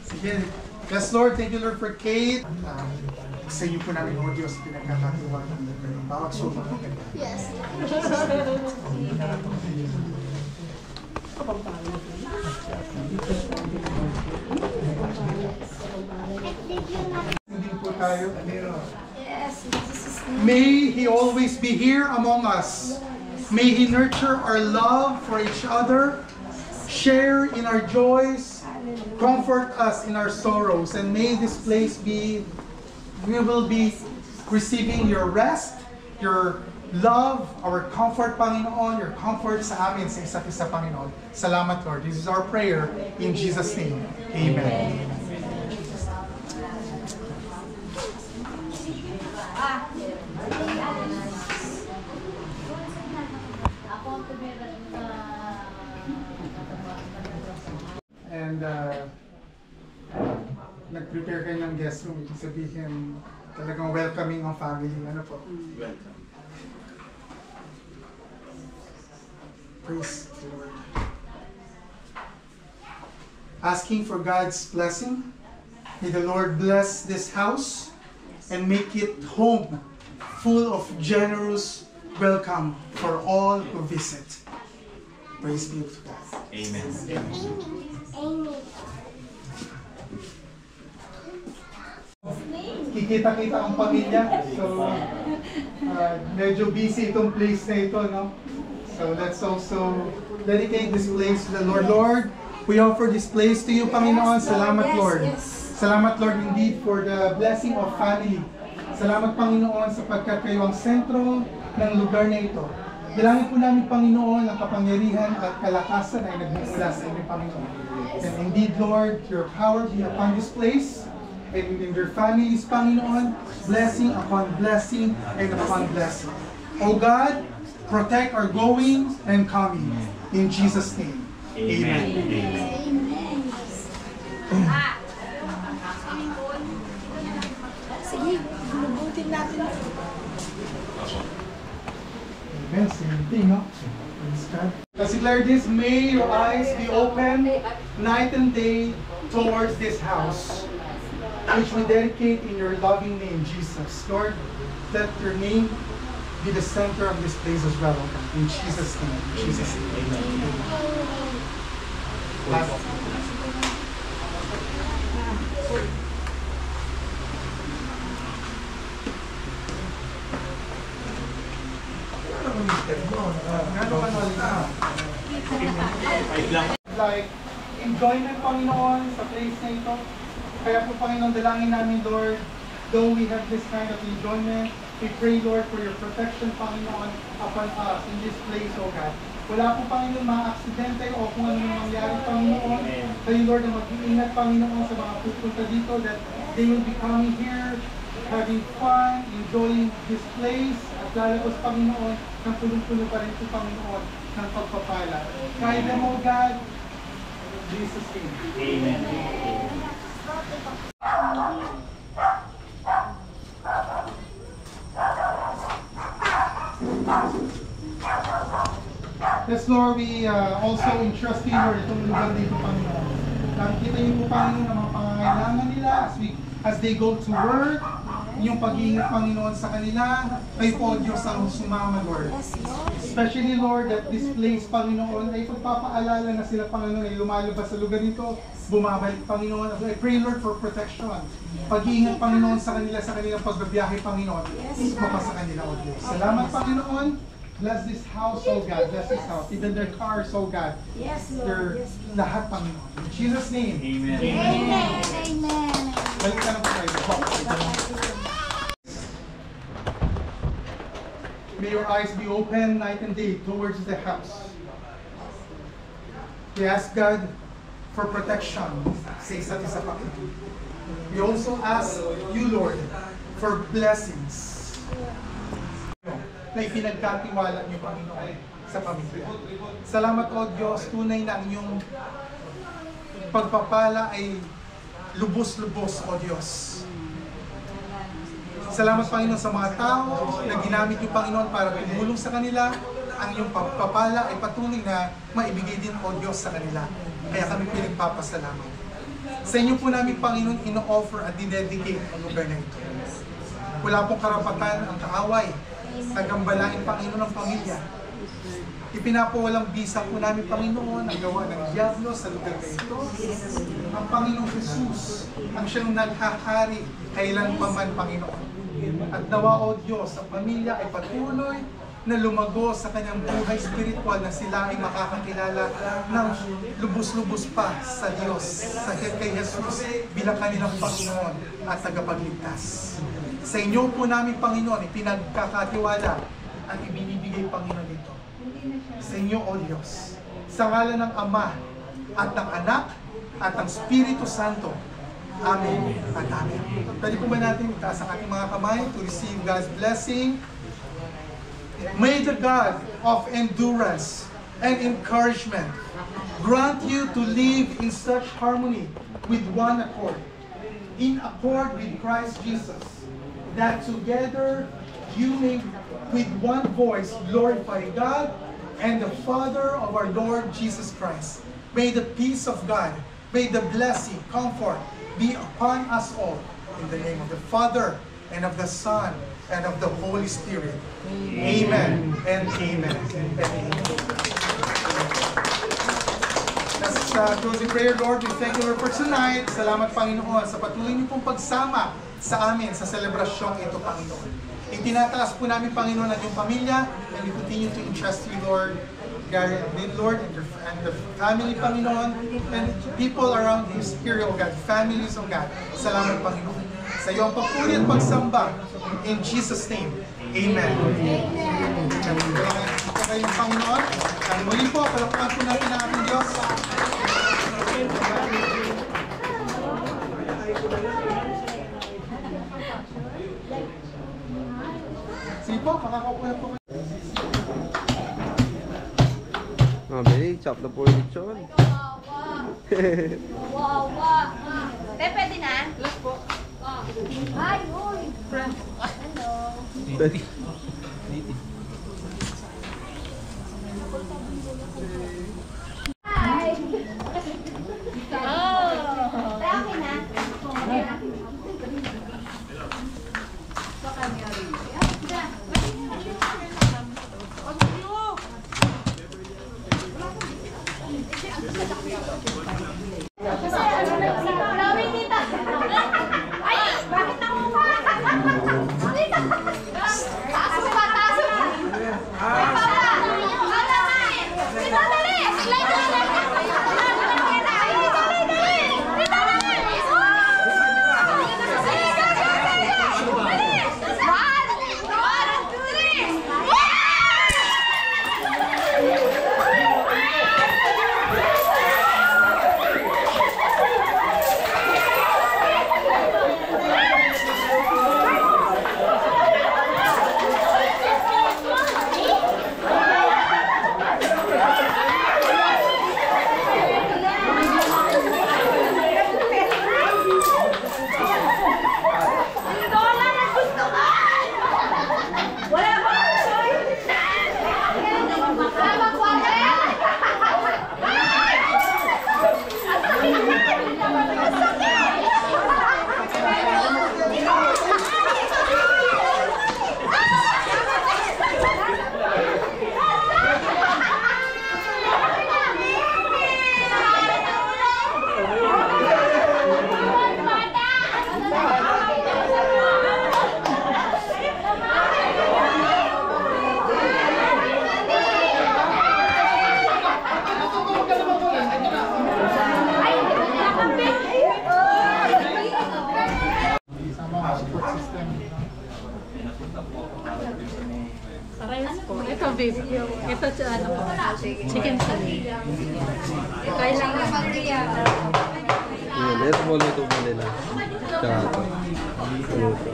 Sige. Yes, Lord. Thank you, Lord, for Kate. Sa iyo po namin, Lord Diyos, pinagkakatiwala ng bawat suma. Yes. Hindi po tayo. Yes, in Jesus' name. May He always be here among us. May He nurture our love for each other, share in our joys, comfort us in our sorrows, and may this place be, we will be receiving your rest, your love, our comfort, Panginoon, your comfort sa amin, sa isa't isa, Panginoon. Salamat, Lord. This is our prayer in Jesus' name. Amen. And nag-prepare kayo ng guest room, ibig sabihin talagang welcoming ang family. Ano po? Welcome. Praise the Lord. Asking for God's blessing. May the Lord bless this house and make it home full of generous welcome for all who visit. Praise be to God. Amen. Amen. Kikita-kita ang pamilya. So, medyo busy itong place na ito, no? So, let's also dedicate this place to the Lord. Lord, we offer this place to you, Panginoon. Salamat, Lord. Salamat, Lord, indeed, for the blessing of family. Salamat, Panginoon, sapagkat kayo ang sentro ng lugar na ito. Dalangin po namin, Panginoon, ang kapangyarihan at kalakasan ay nagmumula sa inyo, Panginoon. And indeed, Lord, your power be upon this place and in their families, Panginoon, blessing upon blessing and upon blessing. O God, protect our going and coming. In Jesus' name, amen. Sige, lulubutin natin. Amen. Same thing, no? Praise God. Let's declare this, may your eyes be open night and day towards this house, which we dedicate in your loving name, Jesus. Lord, let your name be the center of this place as well, okay? In Jesus' name. In Jesus' name. Amen. Last. Like, enjoyment, Panginoon, sa place na ito. Kaya po, Panginoon, dalangin namin, Lord, though we have this kind of enjoyment, we pray, Lord, for your protection, Panginoon, upon us in this place, O God. Wala po, Panginoon, mga aksidente o kung ano yung mangyari, Panginoon. Kayo, Lord, na mag-iingat, Panginoon, sa mga pupunta dito, that they will be coming here, having fun, enjoying this place, at lalabas, Panginoon, ng punong-puno pa rin po, Panginoon, ng pagpapala. Kaya na mo, God, Jesus' name. Amen. Yes, Lord, we also entrust you, Lord, itong lugar dito, Panginoon. Nakikita niyo po, Panginoon, ang mga pangangailangan nila as they go to work, yung pag-iingat, Panginoon, sa kanila. Kayo po, Diyos, ang sumama, Lord. Especially, Lord, that this place, Panginoon, ay pagpapaalala na sila, Panginoon, ay lumalabas sa lugar nito, bumabalik, Panginoon. I pray, Lord, for protection. Pag-iingat, Panginoon, sa kanilang pagbabiyahe, Panginoon. Isma pa sa kanila, O Diyos. Salamat, Panginoon. Bless this house, oh God. Bless this house. Even their cars, oh God. Yes, Lord. Their Yes, Lord. lahat, Panginoon. In Jesus' name. Amen. Amen. Amen. Balik ka na po tayo. May your eyes be open night and day towards the house. We ask God for protection sa isa't isa, Panginoon. We also ask you, Lord, for blessings na ipinagkatiwala niyo, Panginoon, sa pamilya. Salamat, O Diyos, tunay na ang iyong pagpapala ay lubos-lubos, O Diyos. Salamat, Panginoon, sa mga tao na ginamit niyo, Panginoon, para tumulong sa kanila. Ang iyong pagpapala ay patuloy na maibigay din, O Diyos, sa kanila. Kaya kami pinagpapasalamat. Sa inyo po namin, Panginoon, ino-offer at dinedicate ang lugar na ito. Wala pong karapatan ang kaaway. Nagambalain, Panginoon, ang pamilya. Ipinapawalang bisa po namin, Panginoon, ang gawa ng Diablo sa lugar na ito. Ang Panginoong Jesus, ang siyang naghahari kailanpaman, Panginoon. At nawa, O Diyos, ang pamilya ay patuloy na lumago sa kanyang buhay spiritual na sila ay makakakilala ng lubos-lubos pa sa Diyos, sa kay Jesus bilang kanilang Panginoon at tagapagligtas. Sa inyo po namin, Panginoon, ipinagkakatiwala at ibinibigay, Panginoon, ito. Sa inyo, O Diyos, sa ngalan ng Ama at ng Anak at ng Espiritu Santo. Amen at Amen. Pwede po ba natin itaas ang ating mga kamay to receive God's blessing? May the God of endurance and encouragement grant you to live in such harmony with one accord, in accord with Christ Jesus, that together you may with one voice glorify God and the Father of our Lord Jesus Christ. May the peace of God, may the blessing, comfort be upon us all. In the name of the Father, and of the Son, and of the Holy Spirit. Amen and amen and amen. Let's close in prayer, Lord. We thank you, Lord, for tonight. Salamat, Panginoon, sa patuloy niyo pong pagsama sa amin sa selebrasyong ito, Panginoon. Itinataas po namin, Panginoon, ang iyong pamilya, and we continue to entrust you, Lord, Gary and Lynn, Lord, and the family, Panginoon, and people around this here, O God, families, O God. Salamat, Panginoon. Sa iyong papuri at pagsamba, in Jesus' name, Amen. Amen. Ito kayong Panginoon. At muli po, palakpakan po natin ang ating Diyos. Sige po, makakaupo na po. Beli, chop na po yung lechon. Wow, wow. Pwede na? Yes po. Ay, uy. Hello. Hi. Oh. Okay na? Flowing dito. Ay, bakit nakuha? Parehas po. Ito beef. Ito ano po. Chicken curry. Kailangan mag-iyan. Yan, ito po luto po nila. Tsaka ito. Luto.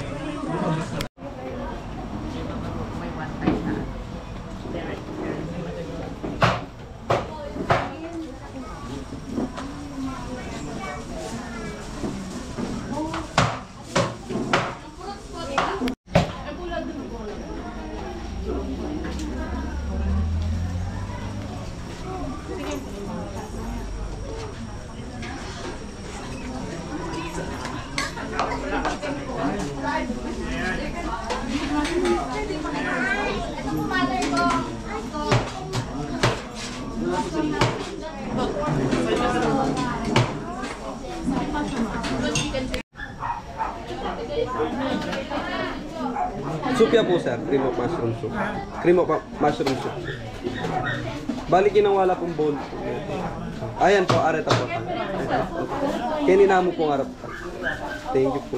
Soup yan po sir, cream of mushroom soup. Cream of mushroom soup. Balik kinawala pong bowl. Ayan po, areta po. Kinina mo pong areta. Thank you po.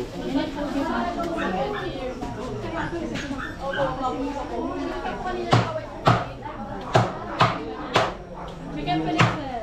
Chicken fillet, sir.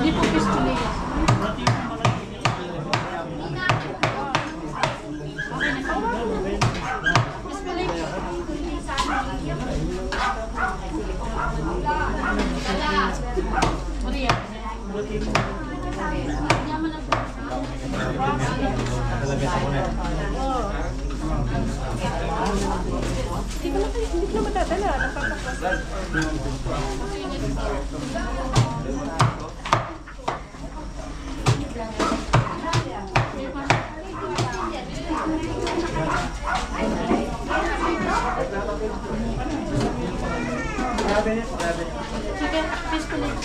Hindi po pistolet. Hindi ko na matadala. Napapaklas. Chicken fish fillet.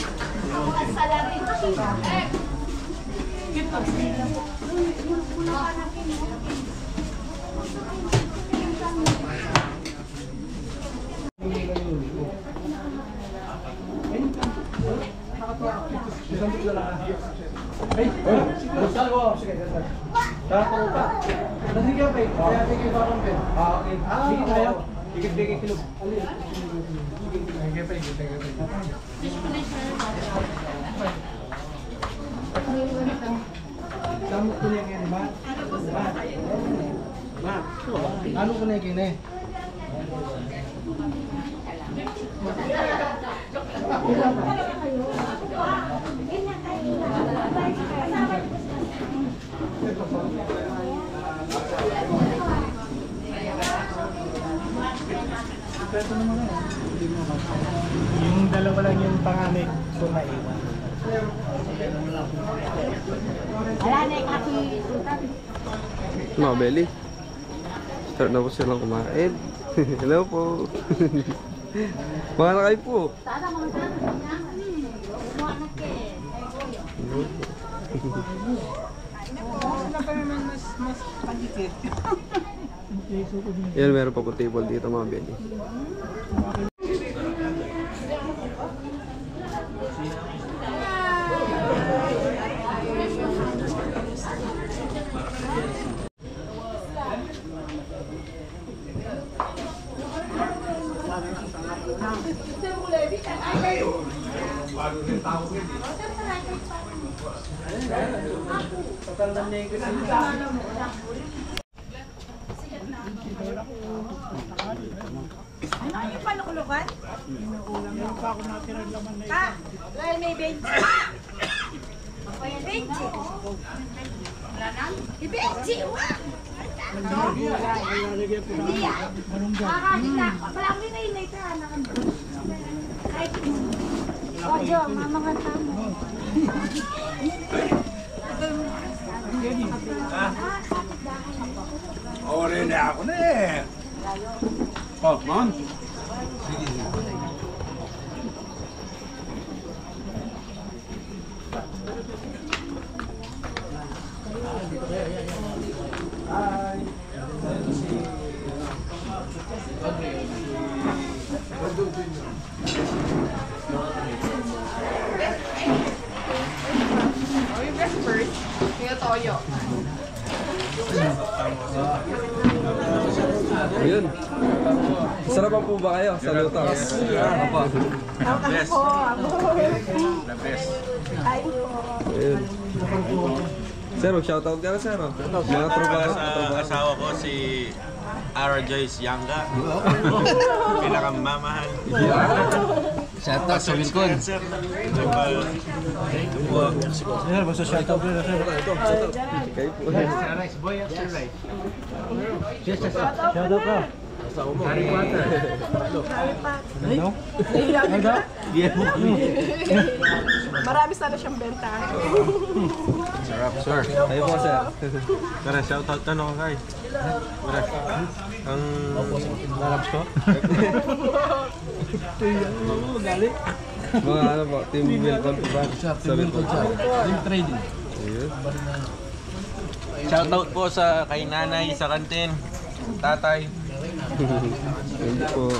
Ano ko na gini? Yung dalawa lang yung panganay ko maiwan. Wala na yung happy. Mga belly. Start na po silang kumain. Hello po. Mga na kayo po. Sana mga sana niya. Mga anak eh. Yan, meron pa po table dito mga belly. Ano yung panukulukan? Meron pa ako natirang laman na ito. Well, may benji. Benji. Wala nang? Benji, wag! Hindi yan. Makakakita. Parang minainay ka. Kahit Ojo, mama ka tamo. Ore na ako na eh. Oh, man. Ayun. Sarapan po ba kayo sa luto? Apa? Best. The best. Ayun. Sir, shoutout ka na, sir. Mga tropa. Sa asawa ko si Ara Joyce Yanga. Pinakamamahal. Shoutout sa Wilcon. Sir. Sir, basta shoutout na sir. Kayo po. Rice boy after rice. Shoutout ka. Harry Potter. Ano? Marami sana siyang benta. Sarap, sir. Kayo po, sir. Tara, shoutout ka no, guys. Tara. Ang larabs ko? Mga ano po, team Wilcon po ba? Sabi po. Team trading. Ayun. Shoutout po sa kay nanay sa kantin. Tatay. Ayun po.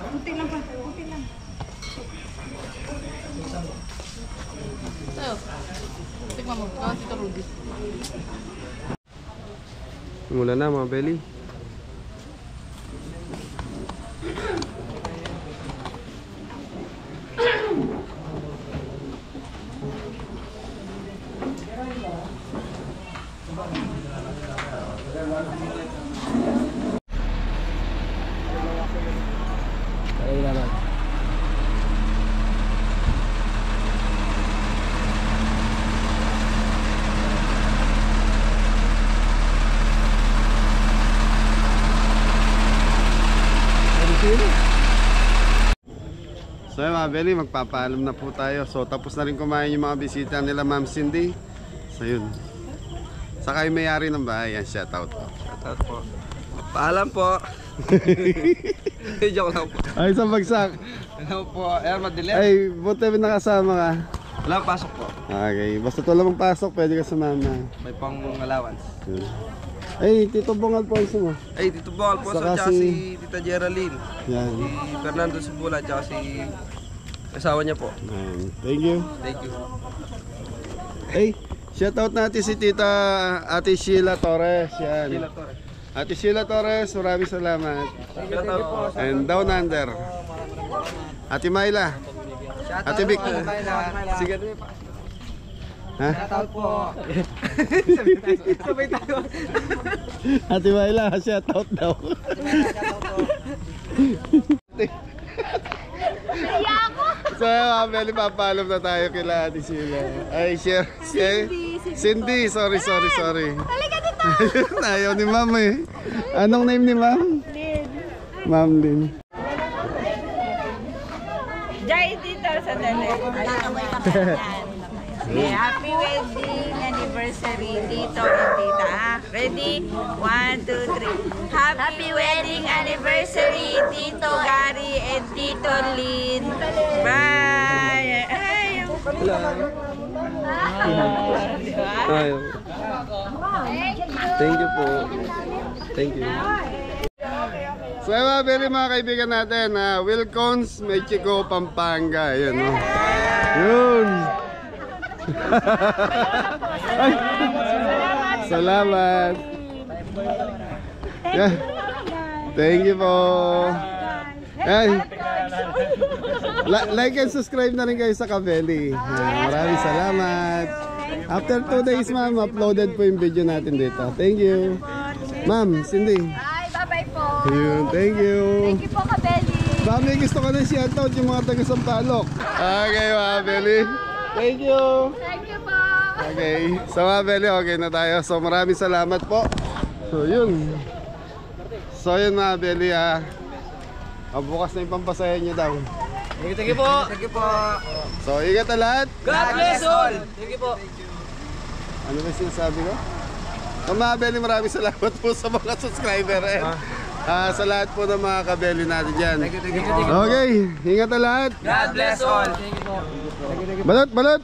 Kunti lang pa. Kunti lang. So, tignan mo. Tito Rudy. Mula na mga belly. So yun mga belly, magpapaalam na po tayo. So tapos na rin kumain yung mga bisita nila Ma'am Cindy. So yun. Saka yung may-ari ng bahay, yan, shoutout po. Shoutout po. Paalam po. Joke lang po. Ay, isang bagsak. Hello po. Ayan, madilim. Ay, buti nakasama ka. Walang pasok po. Okay, basta ito lang pasok, pwede ka sumama. May pang allowance. Ay, Tito Bong Alfonso mo. Ay, Tito Bong Alfonso, Saka tsaka si Tita Geraldine. Yan. Si Fernando Sibula, tsaka si asawa niya po. Yan. Thank you. Thank you. Ay, shoutout natin si Tita Ate Sheila Torres. Yan. Sheila Torres. Ate Sheila Torres, maraming salamat. And down under. Ate Myla. Ate Vic. Sige rin pa. Ha? Shoutout po. Sabay tayo. Ate Myla, shoutout daw. So, Meli, papaalam na tayo kila Ate Sheila. Ay, share. Cindy, sorry. Halika dito! Ayaw ni Ma'am eh. Anong name ni Ma'am? Lin. Ma'am Lin. Jai dito sa dali. Happy wedding anniversary Tito and Tita. Ready? 1, 2, 3. Happy wedding anniversary Tito Gary and Tito Lin. Bye! Ay! Ay. Thank you po. Thank you. So, mga kaibigan natin, Wilcons, Mexico, Pampanga. Yun, no? Yun! Ay, salamat! Yeah. Thank you po! Ay. Like and subscribe na rin kayo sa KABELLY. Maraming salamat. After 2 days, ma'am, uploaded po yung video natin dito. Thank you. Ma'am, Cindy. Bye, bye-bye po. Ayun, thank you. Thank you po, KABELLY. Baka may gusto ka na shoutout yung mga taga Sampaloc. Okay, mga KABELLY. Thank you. Thank you po. Okay, so mga KABELLY, okay na tayo. So maraming salamat po. So yun. So yun mga KABELLY, bukas na yung pampasayan nyo daw. Thank you po. Thank you po. So ingat na lahat. God bless all. Thank you po. Ano ba sinasabi ko? So mga KABELLY, maraming salamat po sa mga subscriber. Sa lahat po ng mga KABELLY natin dyan. Thank you. Okay, ingat na lahat. God bless all. Thank you po. Balot, balot.